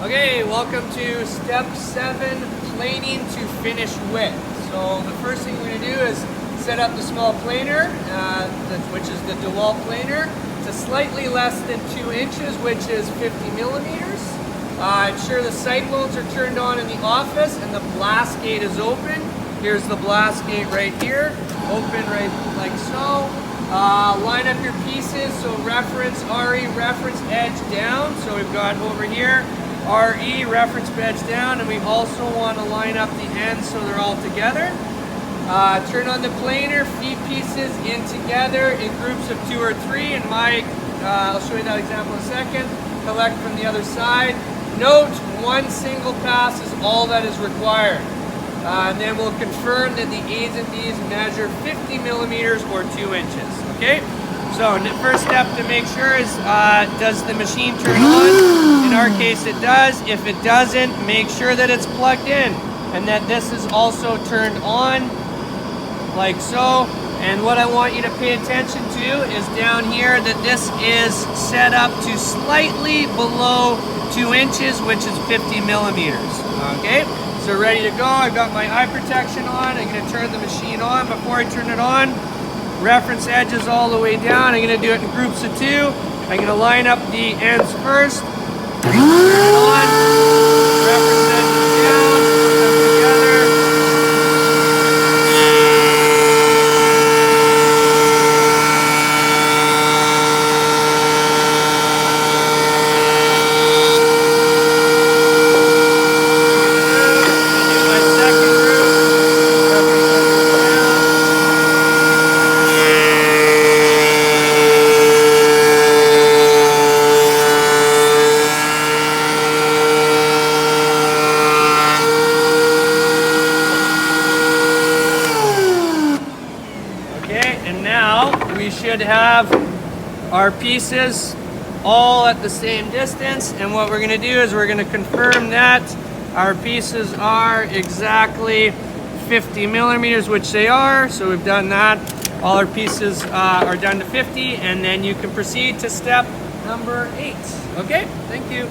Okay, welcome to step 7, planing to finish width. So the first thing we're going to do is set up the small planer, which is the Dewalt planer, to slightly less than 2 inches, which is 50 millimeters. Ensure the cyclones are turned on in the office and the blast gate is open. Here's the blast gate right here, open right like so. Line up your pieces, so reference RE, reference edge down. So we've got over here RE, reference edge down, and we also want to line up the ends so they're all together. Turn on the planer, feed pieces in together in groups of 2 or 3. And I'll show you that example in a second. Collect from the other side. Note, 1 single pass is all that is required. And then we'll confirm that the A's and B's measure 50 millimeters or 2 inches. Okay? So the first step to make sure is, does the machine turn on? In our case it does. If it doesn't, make sure that it's plugged in and that this is also turned on, like so. And what I want you to pay attention to is down here that this is set up to slightly below 2 inches, which is 50 millimeters. Okay? So ready to go. I've got my eye protection on. I'm going to turn the machine on. Before I turn it on, reference edges all the way down. I'm going to do it in groups of 2. I'm going to line up the ends first. Turn it on. Reference edges down. Put them together. And now we should have our pieces all at the same distance, and what we're going to do is we're going to confirm that our pieces are exactly 50 millimeters, which they are. So we've done that. All our pieces are done to 50, and then you can proceed to step number 8. Okay, thank you.